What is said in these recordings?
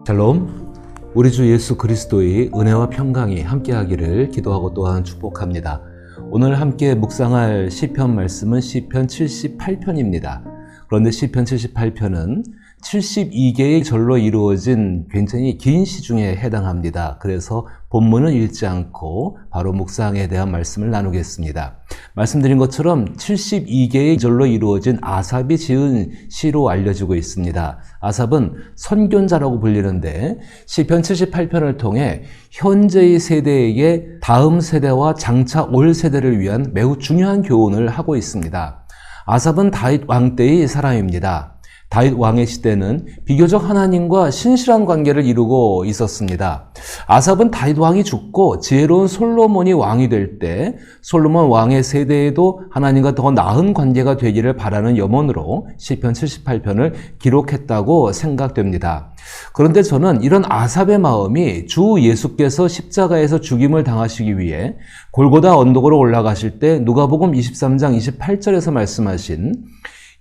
샬롬, 우리 주 예수 그리스도의 은혜와 평강이 함께하기를 기도하고 또한 축복합니다. 오늘 함께 묵상할 시편 말씀은 시편 78편입니다. 그런데 시편 78편은 72개의 절로 이루어진 굉장히 긴 시 중에 해당합니다. 그래서 본문은 읽지 않고 바로 묵상에 대한 말씀을 나누겠습니다. 말씀드린 것처럼 72개의 절로 이루어진 아삽이 지은 시로 알려지고 있습니다. 아삽은 선견자라고 불리는데 시편 78편을 통해 현재의 세대에게 다음 세대와 장차 올 세대를 위한 매우 중요한 교훈을 하고 있습니다. 아삽은 다윗 왕 때의 사람입니다. 다윗 왕의 시대는 비교적 하나님과 신실한 관계를 이루고 있었습니다. 아삽은 다윗 왕이 죽고 지혜로운 솔로몬이 왕이 될 때 솔로몬 왕의 세대에도 하나님과 더 나은 관계가 되기를 바라는 염원으로 시편 78편을 기록했다고 생각됩니다. 그런데 저는 이런 아삽의 마음이 주 예수께서 십자가에서 죽임을 당하시기 위해 골고다 언덕으로 올라가실 때 누가복음 23장 28절에서 말씀하신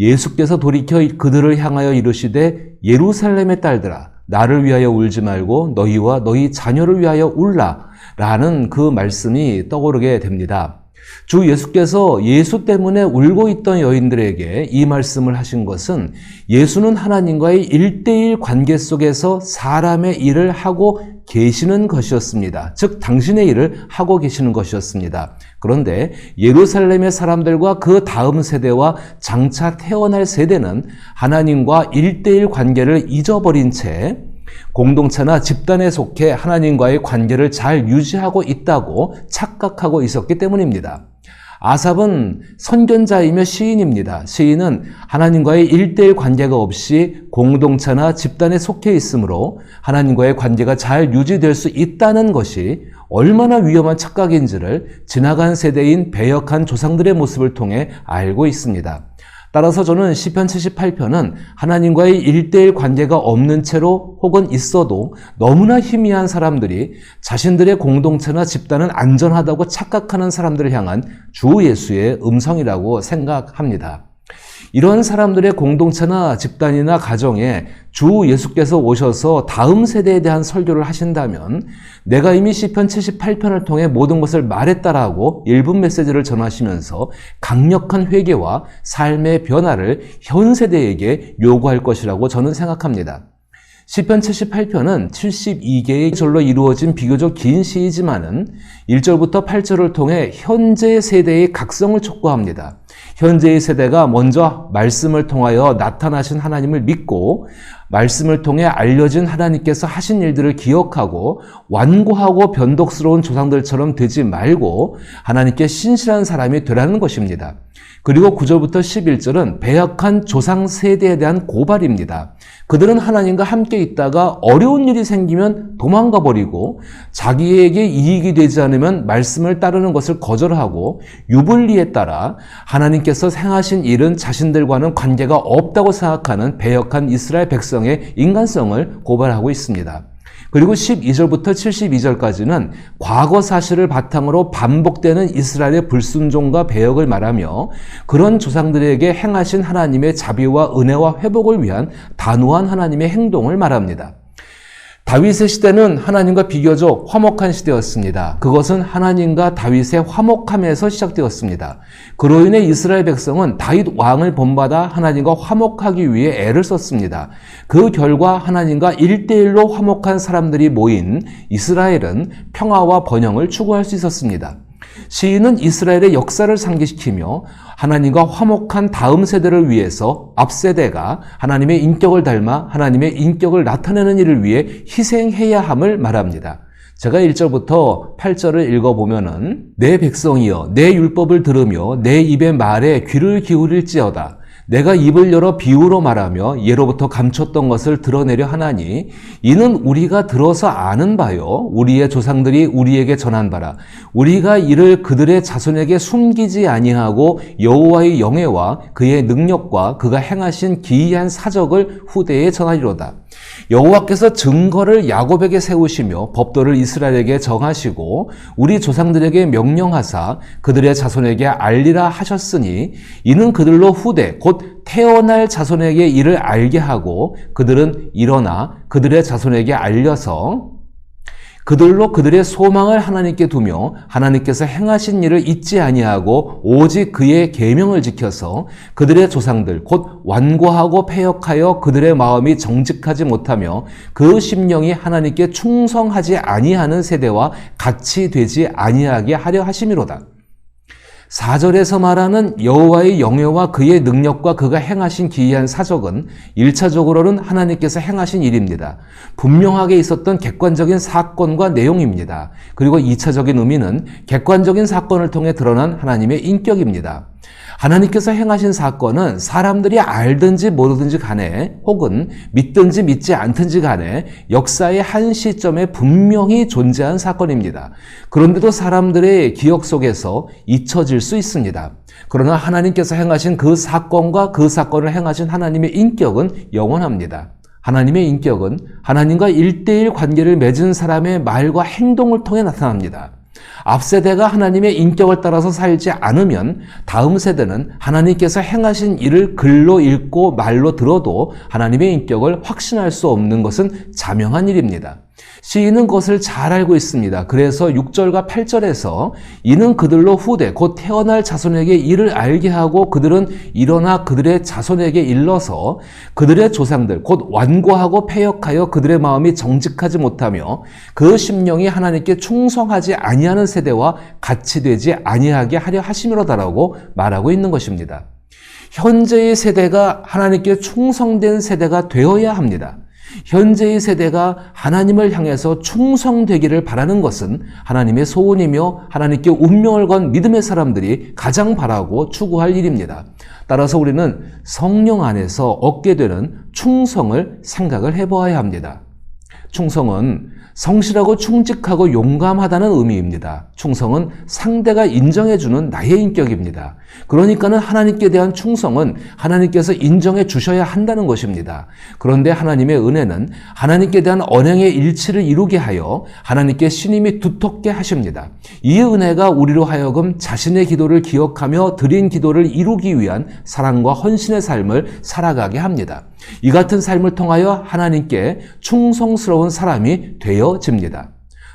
예수께서 돌이켜 그들을 향하여 이르시되 예루살렘의 딸들아 나를 위하여 울지 말고 너희와 너희 자녀를 위하여 울라 라는 그 말씀이 떠오르게 됩니다. 주 예수께서 예수 때문에 울고 있던 여인들에게 이 말씀을 하신 것은 예수는 하나님과의 1:1 관계 속에서 사람의 일을 하고 계시는 것이었습니다. 즉 당신의 일을 하고 계시는 것이었습니다. 그런데 예루살렘의 사람들과 그 다음 세대와 장차 태어날 세대는 하나님과 1:1 관계를 잊어버린 채 공동체나 집단에 속해 하나님과의 관계를 잘 유지하고 있다고 착각하고 있었기 때문입니다. 아삽은 선견자이며 시인입니다. 시인은 하나님과의 1:1 관계가 없이 공동체나 집단에 속해 있으므로 하나님과의 관계가 잘 유지될 수 있다는 것이 얼마나 위험한 착각인지를 지나간 세대인 배역한 조상들의 모습을 통해 알고 있습니다. 따라서 저는 시편 78편은 하나님과의 1:1 관계가 없는 채로 혹은 있어도 너무나 희미한 사람들이 자신들의 공동체나 집단은 안전하다고 착각하는 사람들을 향한 주 예수의 음성이라고 생각합니다. 이런 사람들의 공동체나 집단이나 가정에 주 예수께서 오셔서 다음 세대에 대한 설교를 하신다면 내가 이미 시편 78편을 통해 모든 것을 말했다라고 1분 메시지를 전하시면서 강력한 회개와 삶의 변화를 현 세대에게 요구할 것이라고 저는 생각합니다. 시편 78편은 72개의 절로 이루어진 비교적 긴 시이지만은 1절부터 8절을 통해 현재 세대의 각성을 촉구합니다. 현재의 세대가 먼저 말씀을 통하여 나타나신 하나님을 믿고 말씀을 통해 알려진 하나님께서 하신 일들을 기억하고 완고하고 변덕스러운 조상들처럼 되지 말고 하나님께 신실한 사람이 되라는 것입니다. 그리고 9절부터 11절은 배역한 조상 세대에 대한 고발입니다. 그들은 하나님과 함께 있다가 어려운 일이 생기면 도망가 버리고 자기에게 이익이 되지 않으면 말씀을 따르는 것을 거절하고 유불리에 따라 하나님께서 행하신 일은 자신들과는 관계가 없다고 생각하는 배역한 이스라엘 백성의 인간성을 고발하고 있습니다. 그리고 12절부터 72절까지는 과거 사실을 바탕으로 반복되는 이스라엘의 불순종과 배역을 말하며 그런 조상들에게 행하신 하나님의 자비와 은혜와 회복을 위한 단호한 하나님의 행동을 말합니다. 다윗의 시대는 하나님과 비교적 화목한 시대였습니다. 그것은 하나님과 다윗의 화목함에서 시작되었습니다. 그로 인해 이스라엘 백성은 다윗 왕을 본받아 하나님과 화목하기 위해 애를 썼습니다. 그 결과 하나님과 1:1로 화목한 사람들이 모인 이스라엘은 평화와 번영을 추구할 수 있었습니다. 시인은 이스라엘의 역사를 상기시키며 하나님과 화목한 다음 세대를 위해서 앞 세대가 하나님의 인격을 닮아 하나님의 인격을 나타내는 일을 위해 희생해야 함을 말합니다. 제가 1절부터 8절을 읽어보면은 내 백성이여 내 율법을 들으며 내 입의 말에 귀를 기울일지어다. 내가 입을 열어 비유로 말하며 예로부터 감췄던 것을 드러내려 하나니 이는 우리가 들어서 아는 바요 우리의 조상들이 우리에게 전한 바라 우리가 이를 그들의 자손에게 숨기지 아니하고 여호와의 영예와 그의 능력과 그가 행하신 기이한 사적을 후대에 전하리로다. 여호와께서 증거를 야곱에게 세우시며 법도를 이스라엘에게 정하시고 우리 조상들에게 명령하사 그들의 자손에게 알리라 하셨으니 이는 그들로 후대 곧 곧 태어날 자손에게 이를 알게 하고 그들은 일어나 그들의 자손에게 알려서 그들로 그들의 소망을 하나님께 두며 하나님께서 행하신 일을 잊지 아니하고 오직 그의 계명을 지켜서 그들의 조상들 곧 완고하고 패역하여 그들의 마음이 정직하지 못하며 그 심령이 하나님께 충성하지 아니하는 세대와 같이 되지 아니하게 하려 하심이로다. 4절에서 말하는 여호와의 영예와 그의 능력과 그가 행하신 기이한 사적은 1차적으로는 하나님께서 행하신 일입니다. 분명하게 있었던 객관적인 사건과 내용입니다. 그리고 2차적인 의미는 객관적인 사건을 통해 드러난 하나님의 인격입니다. 하나님께서 행하신 사건은 사람들이 알든지 모르든지 간에 혹은 믿든지 믿지 않든지 간에 역사의 한 시점에 분명히 존재한 사건입니다. 그런데도 사람들의 기억 속에서 잊혀질 수 있습니다. 그러나 하나님께서 행하신 그 사건과 그 사건을 행하신 하나님의 인격은 영원합니다. 하나님의 인격은 하나님과 1:1 관계를 맺은 사람의 말과 행동을 통해 나타납니다. 앞 세대가 하나님의 인격을 따라서 살지 않으면 다음 세대는 하나님께서 행하신 일을 글로 읽고 말로 들어도 하나님의 인격을 확신할 수 없는 것은 자명한 일입니다. 시인은 그것을 잘 알고 있습니다. 그래서 6절과 8절에서 이는 그들로 후대 곧 태어날 자손에게 이를 알게 하고 그들은 일어나 그들의 자손에게 일러서 그들의 조상들 곧 완고하고 패역하여 그들의 마음이 정직하지 못하며 그 심령이 하나님께 충성하지 아니하는 세대와 같이 되지 아니하게 하려 하심이로다라고 말하고 있는 것입니다. 현재의 세대가 하나님께 충성된 세대가 되어야 합니다. 현재의 세대가 하나님을 향해서 충성되기를 바라는 것은 하나님의 소원이며 하나님께 운명을 건 믿음의 사람들이 가장 바라고 추구할 일입니다. 따라서 우리는 성령 안에서 얻게 되는 충성을 생각을 해보아야 합니다. 충성은 성실하고 충직하고 용감하다는 의미입니다. 충성은 상대가 인정해주는 나의 인격입니다. 그러니까는 하나님께 대한 충성은 하나님께서 인정해 주셔야 한다는 것입니다. 그런데 하나님의 은혜는 하나님께 대한 언행의 일치를 이루게 하여 하나님께 신임이 두텁게 하십니다. 이 은혜가 우리로 하여금 자신의 기도를 기억하며 드린 기도를 이루기 위한 사랑과 헌신의 삶을 살아가게 합니다. 이 같은 삶을 통하여 하나님께 충성스러운 사람이 되어집니다.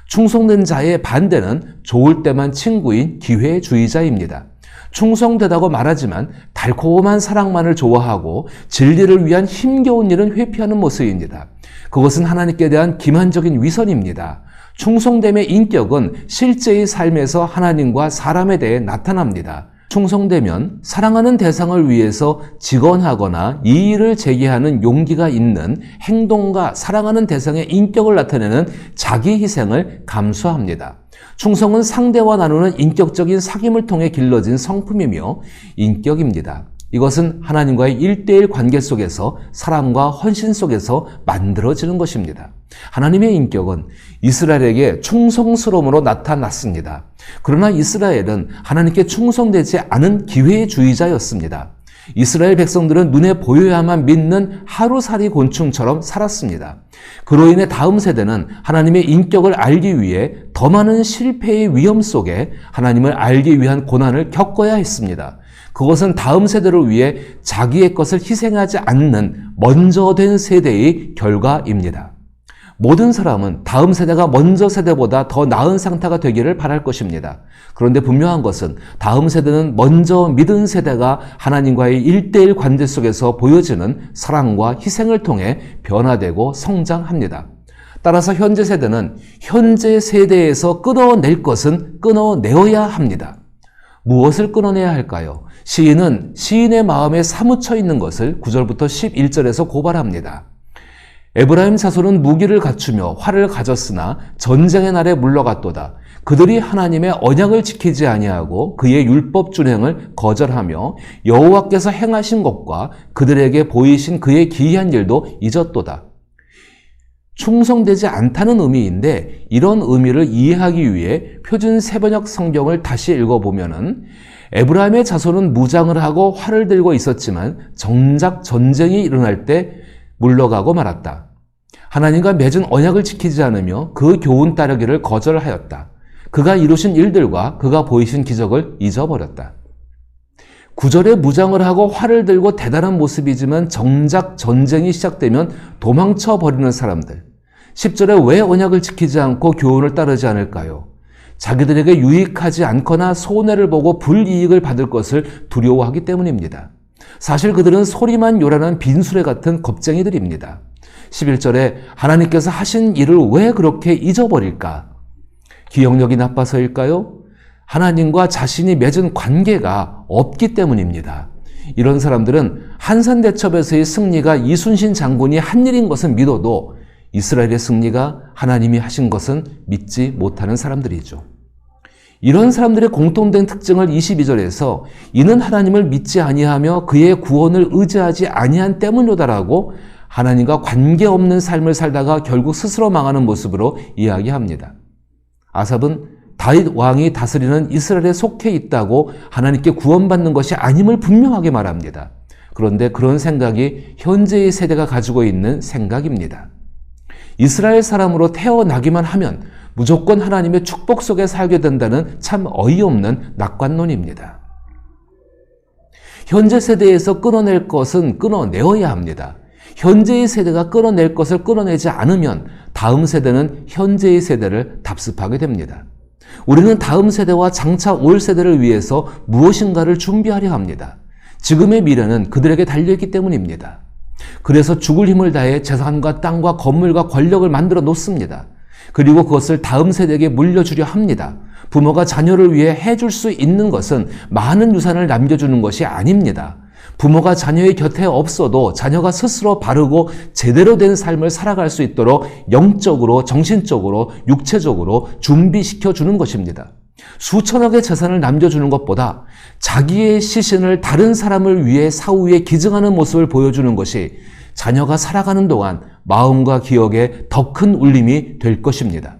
충성된 자의 반대는 좋을 때만 친구인 기회주의자입니다. 충성되다고 말하지만 달콤한 사랑만을 좋아하고 진리를 위한 힘겨운 일은 회피하는 모습입니다. 그것은 하나님께 대한 기만적인 위선입니다. 충성됨의 인격은 실제의 삶에서 하나님과 사람에 대해 나타납니다. 충성되면 사랑하는 대상을 위해서 직언하거나 이의를 제기하는 용기가 있는 행동과 사랑하는 대상의 인격을 나타내는 자기 희생을 감수합니다. 충성은 상대와 나누는 인격적인 사귐을 통해 길러진 성품이며 인격입니다. 이것은 하나님과의 1:1 관계 속에서 사랑과 헌신 속에서 만들어지는 것입니다. 하나님의 인격은 이스라엘에게 충성스러움으로 나타났습니다. 그러나 이스라엘은 하나님께 충성되지 않은 기회주의자였습니다. 이스라엘 백성들은 눈에 보여야만 믿는 하루살이 곤충처럼 살았습니다. 그로 인해 다음 세대는 하나님의 인격을 알기 위해 더 많은 실패의 위험 속에 하나님을 알기 위한 고난을 겪어야 했습니다. 그것은 다음 세대를 위해 자기의 것을 희생하지 않는 먼저 된 세대의 결과입니다. 모든 사람은 다음 세대가 먼저 세대보다 더 나은 상태가 되기를 바랄 것입니다. 그런데 분명한 것은 다음 세대는 먼저 믿은 세대가 하나님과의 1:1 관계 속에서 보여지는 사랑과 희생을 통해 변화되고 성장합니다. 따라서 현재 세대는 현재 세대에서 끊어낼 것은 끊어내어야 합니다. 무엇을 끊어내야 할까요? 시인은 시인의 마음에 사무쳐 있는 것을 9절부터 11절에서 고발합니다. 에브라임 자손은 무기를 갖추며 활을 가졌으나 전쟁의 날에 물러갔도다. 그들이 하나님의 언약을 지키지 아니하고 그의 율법 준행을 거절하며 여호와께서 행하신 것과 그들에게 보이신 그의 기이한 일도 잊었도다. 충성되지 않다는 의미인데 이런 의미를 이해하기 위해 표준 세번역 성경을 다시 읽어보면은 에브라임의 자손은 무장을 하고 활을 들고 있었지만 정작 전쟁이 일어날 때 물러가고 말았다. 하나님과 맺은 언약을 지키지 않으며 그 교훈 따르기를 거절하였다. 그가 이루신 일들과 그가 보이신 기적을 잊어버렸다. 구절에 무장을 하고 활을 들고 대단한 모습이지만 정작 전쟁이 시작되면 도망쳐 버리는 사람들. 10절에 왜 언약을 지키지 않고 교훈을 따르지 않을까요? 자기들에게 유익하지 않거나 손해를 보고 불이익을 받을 것을 두려워하기 때문입니다. 사실 그들은 소리만 요란한 빈수레 같은 겁쟁이들입니다. 11절에 하나님께서 하신 일을 왜 그렇게 잊어버릴까? 기억력이 나빠서일까요? 하나님과 자신이 맺은 관계가 없기 때문입니다. 이런 사람들은 한산대첩에서의 승리가 이순신 장군이 한 일인 것은 믿어도 이스라엘의 승리가 하나님이 하신 것은 믿지 못하는 사람들이죠. 이런 사람들의 공통된 특징을 22절에서 이는 하나님을 믿지 아니하며 그의 구원을 의지하지 아니한 때문이다라고 하나님과 관계없는 삶을 살다가 결국 스스로 망하는 모습으로 이야기합니다. 아삽은 다윗 왕이 다스리는 이스라엘에 속해 있다고 하나님께 구원받는 것이 아님을 분명하게 말합니다. 그런데 그런 생각이 현재의 세대가 가지고 있는 생각입니다. 이스라엘 사람으로 태어나기만 하면 무조건 하나님의 축복 속에 살게 된다는 참 어이없는 낙관론입니다. 현재 세대에서 끊어낼 것은 끊어내어야 합니다. 현재의 세대가 끊어낼 것을 끊어내지 않으면 다음 세대는 현재의 세대를 답습하게 됩니다. 우리는 다음 세대와 장차 올 세대를 위해서 무엇인가를 준비하려 합니다. 지금의 미래는 그들에게 달려있기 때문입니다. 그래서 죽을 힘을 다해 재산과 땅과 건물과 권력을 만들어 놓습니다. 그리고 그것을 다음 세대에게 물려주려 합니다. 부모가 자녀를 위해 해줄 수 있는 것은 많은 유산을 남겨주는 것이 아닙니다. 부모가 자녀의 곁에 없어도 자녀가 스스로 바르고 제대로 된 삶을 살아갈 수 있도록 영적으로, 정신적으로, 육체적으로 준비시켜주는 것입니다. 수천억의 재산을 남겨주는 것보다 자기의 시신을 다른 사람을 위해 사후에 기증하는 모습을 보여주는 것이 자녀가 살아가는 동안 마음과 기억에 더 큰 울림이 될 것입니다.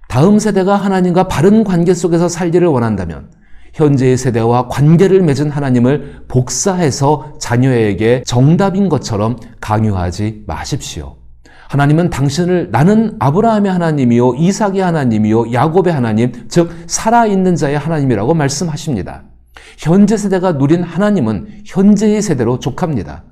다음 세대가 하나님과 바른 관계 속에서 살기를 원한다면 현재의 세대와 관계를 맺은 하나님을 복사해서 자녀에게 정답인 것처럼 강요하지 마십시오. 하나님은 당신을 나는 아브라함의 하나님이요 이삭의 하나님이요 야곱의 하나님, 즉 살아있는 자의 하나님이라고 말씀하십니다. 현재 세대가 누린 하나님은 현재의 세대로 족합니다.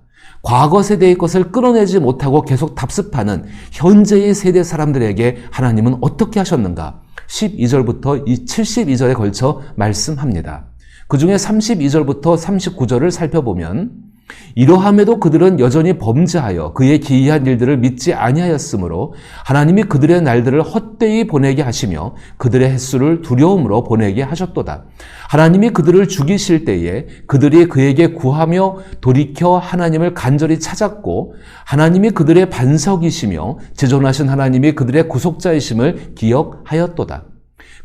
과거 세대의 것을 끌어내지 못하고 계속 답습하는 현재의 세대 사람들에게 하나님은 어떻게 하셨는가? 12절부터 72절에 걸쳐 말씀합니다. 그 중에 32절부터 39절을 살펴보면 이러함에도 그들은 여전히 범죄하여 그의 기이한 일들을 믿지 아니하였으므로 하나님이 그들의 날들을 헛되이 보내게 하시며 그들의 횟수를 두려움으로 보내게 하셨도다. 하나님이 그들을 죽이실 때에 그들이 그에게 구하며 돌이켜 하나님을 간절히 찾았고 하나님이 그들의 반석이시며 지존하신 하나님이 그들의 구속자이심을 기억하였도다.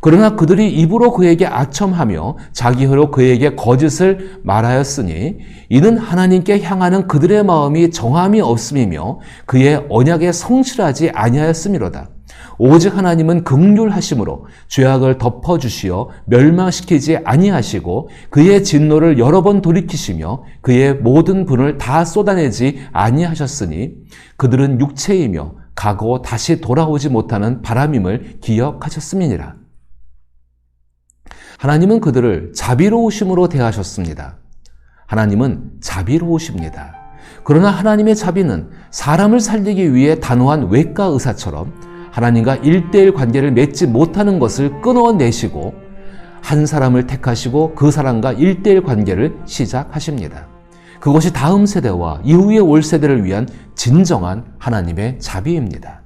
그러나 그들이 입으로 그에게 아첨하며 자기 혀로 그에게 거짓을 말하였으니 이는 하나님께 향하는 그들의 마음이 정함이 없음이며 그의 언약에 성실하지 아니하였음이로다. 오직 하나님은 긍휼하심으로 죄악을 덮어주시어 멸망시키지 아니하시고 그의 진노를 여러 번 돌이키시며 그의 모든 분을 다 쏟아내지 아니하셨으니 그들은 육체이며 가고 다시 돌아오지 못하는 바람임을 기억하셨음이니라. 하나님은 그들을 자비로우심으로 대하셨습니다. 하나님은 자비로우십니다. 그러나 하나님의 자비는 사람을 살리기 위해 단호한 외과 의사처럼 하나님과 1:1 관계를 맺지 못하는 것을 끊어내시고 한 사람을 택하시고 그 사람과 1:1 관계를 시작하십니다. 그것이 다음 세대와 이후에 올 세대를 위한 진정한 하나님의 자비입니다.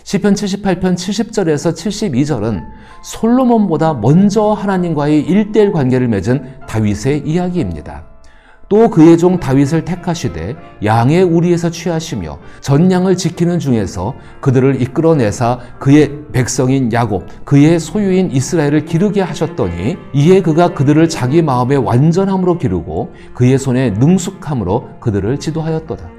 시편 78편 70절에서 72절은 솔로몬보다 먼저 하나님과의 1:1 관계를 맺은 다윗의 이야기입니다. 또 그의 종 다윗을 택하시되 양의 우리에서 취하시며 전양을 지키는 중에서 그들을 이끌어내사 그의 백성인 야곱, 그의 소유인 이스라엘을 기르게 하셨더니 이에 그가 그들을 자기 마음의 완전함으로 기르고 그의 손에 능숙함으로 그들을 지도하였도다.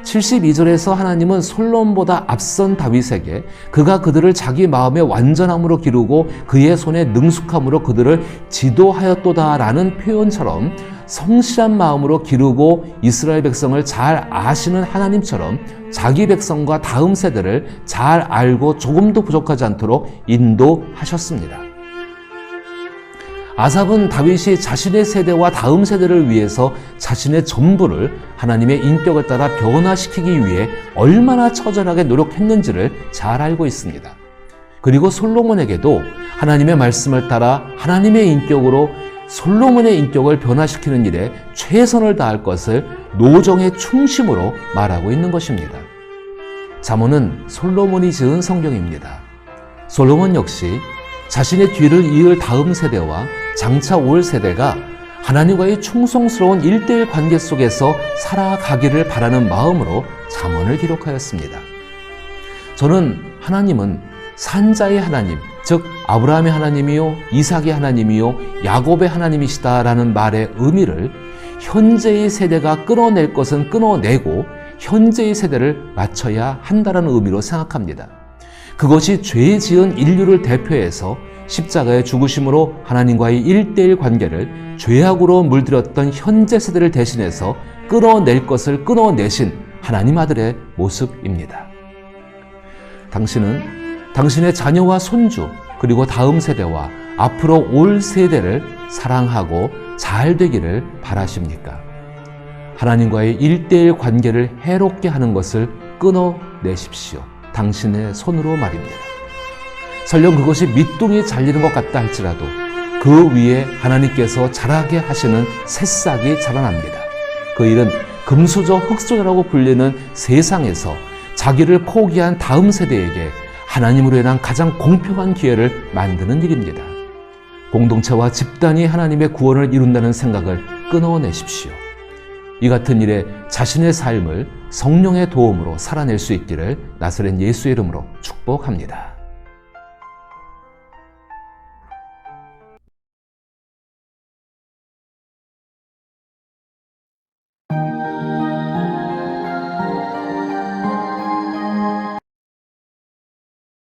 72절에서 하나님은 솔로몬보다 앞선 다윗에게 그가 그들을 자기 마음의 완전함으로 기르고 그의 손에 능숙함으로 그들을 지도하였도다라는 표현처럼 성실한 마음으로 기르고 이스라엘 백성을 잘 아시는 하나님처럼 자기 백성과 다음 세대를 잘 알고 조금도 부족하지 않도록 인도하셨습니다. 아삽은 다윗이 자신의 세대와 다음 세대를 위해서 자신의 전부를 하나님의 인격을 따라 변화시키기 위해 얼마나 처절하게 노력했는지를 잘 알고 있습니다. 그리고 솔로몬에게도 하나님의 말씀을 따라 하나님의 인격으로 솔로몬의 인격을 변화시키는 일에 최선을 다할 것을 노정의 충심으로 말하고 있는 것입니다. 잠언은 솔로몬이 지은 성경입니다. 솔로몬 역시 자신의 뒤를 이을 다음 세대와 장차 올 세대가 하나님과의 충성스러운 1:1 관계 속에서 살아가기를 바라는 마음으로 잠언을 기록하였습니다. 저는 하나님은 산자의 하나님, 즉 아브라함의 하나님이요 이삭의 하나님이요 야곱의 하나님이시다라는 말의 의미를 현재의 세대가 끊어낼 것은 끊어내고 현재의 세대를 맞춰야 한다는 의미로 생각합니다. 그것이 죄 지은 인류를 대표해서 십자가의 죽으심으로 하나님과의 1:1 관계를 죄악으로 물들였던 현재 세대를 대신해서 끊어낼 것을 끊어내신 하나님 아들의 모습입니다. 당신은 당신의 자녀와 손주 그리고 다음 세대와 앞으로 올 세대를 사랑하고 잘 되기를 바라십니까? 하나님과의 1:1 관계를 해롭게 하는 것을 끊어내십시오. 당신의 손으로 말입니다. 설령 그것이 밑둥이 잘리는 것 같다 할지라도 그 위에 하나님께서 자라게 하시는 새싹이 자라납니다. 그 일은 금수저 흙수저라고 불리는 세상에서 자기를 포기한 다음 세대에게 하나님으로 인한 가장 공평한 기회를 만드는 일입니다. 공동체와 집단이 하나님의 구원을 이룬다는 생각을 끊어내십시오. 이 같은 일에 자신의 삶을 성령의 도움으로 살아낼 수 있기를 나사렛 예수의 이름으로 축복합니다.